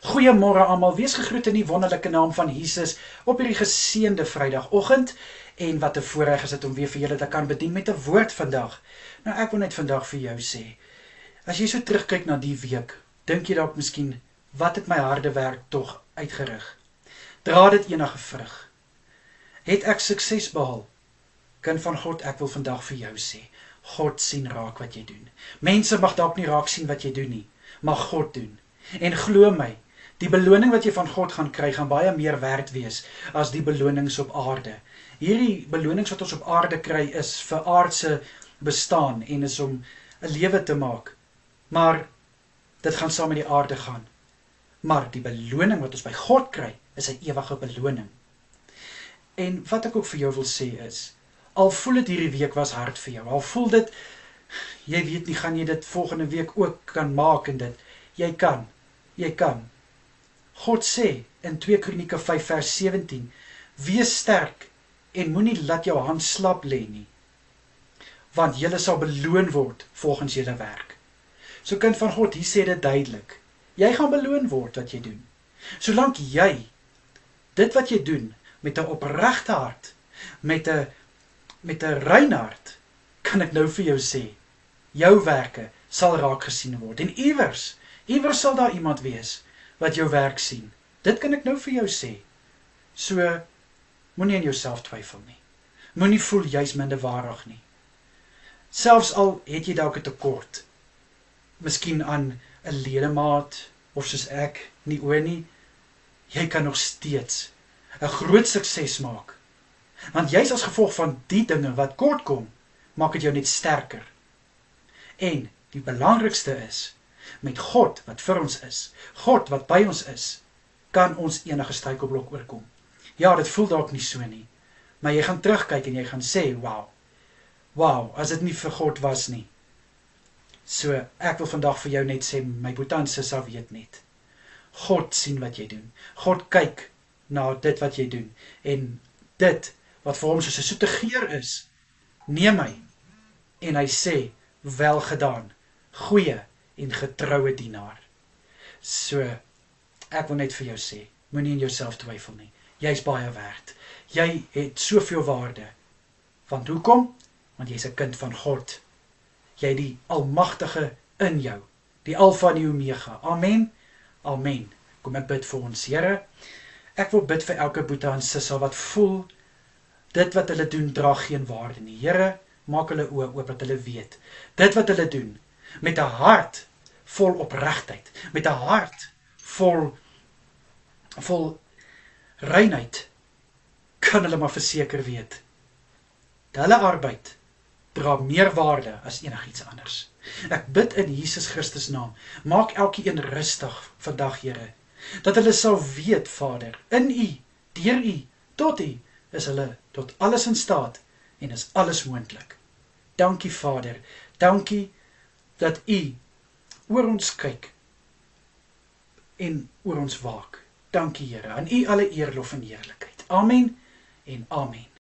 Goeiemôre almal, wees gegroet in die wonderlike naam van Jesus op hierdie geseënde Vrydagoggend. En wat 'n voorreg is dit om weer vir julle te kan bedien met 'n woord vandag. Nou ek wil net vandag vir jou sê, as jy so terugkyk na die week, dink jy dalk miskien, wat het my harde werk tog uitgerig? Dra dit enige vrug? Het ek sukses behaal? Kind van God, ek wil vandag vir jou sê, God sien raak wat jy doen. Mense mag dalk nie raak sien wat jy doen nie, maar God doen. En glo my, die beloning wat jy van God gaan kry, gaan baie meer werd wees as die belonings op aarde. Hierdie belonings wat ons op aarde kry is vir aardse bestaan en is om 'n lewe te maak. Maar dit gaan saam met die aarde gaan. Maar die beloning wat ons by God kry, is 'n ewige beloning. En wat ek ook vir jou wil sê is, al voel dit hierdie week was hard vir jou, al voel dit, jy weet nie, gaan jy dit volgende week ook kan maak en dit, jy kan. God sê in 2 Kronieke 5 vers 17, wees sterk en moenie laat jou hand slap lê nie, want julle sal beloon word volgens julle werk. So kind van God, hier sê dit duidelik, jy gaan beloon word wat jy doen. Solank jy dit wat jy doen met 'n opregte hart, met 'n rein hart, kan ek nou vir jou sê, jou werke sal raak gesien word. En iewers sal daar iemand wees wat jou werk sien. Dit kan ek nou vir jou sê. So, moenie in jouself twyfel nie. Moenie voel jy's minderwaardig nie. Selfs al het jy dalk 'n tekort, miskien aan 'n ledemaat, of soos ek, nie oor nie, jy kan nog steeds 'n groot sukses maak. Want jy's as gevolg van die dinge wat kort kom, maak dit jou net sterker. En die belangrikste is, met God wat vir ons is, God wat by ons is, kan ons enige struikelblok oorkom. Ja, dit voel dalk nie so nie, maar jy gaan terugkyk en jy gaan sê, wow, as dit nie vir God was nie. So, ek wil vandag vir jou net sê, my boetie en sissa weet net, God sien wat jy doen. God kyk na dit wat jy doen. En dit wat vir hom soos 'n soete geur is, neem hy en hy sê, wel gedaan, goeie en getroue dienaar. So, ek wil net vir jou sê, moenie in jouself twyfel nie. Jy's baie werd. Jy het soveel waarde. Want hoekom? Want jy's 'n kind van God. Jy het die Almagtige in jou, die Alfa en die Omega. Amen. Amen. Kom ek bid vir ons, Here. Ek wil bid vir elke boetie en sissa wat voel, dit wat hulle doen dra geen waarde nie. Here, maak hulle oë oop dat hulle weet, dit wat hulle doen, met 'n hart vol opregtheid, met 'n hart vol reinheid, kan hulle maar verseker weet, hulle arbeid dra meer waarde as enigiets anders. Ek bid in Jesus Christus naam, maak elkeen rustig vandag, Here, dat hulle sal weet, Vader, in U, deur U, tot U, is hulle tot alles in staat en is alles moontlik. Dankie, Vader, dankie dat U oor ons kyk en oor ons waak. Dankie, Here, aan U alle eer, lof en heerlikheid. Amen en amen.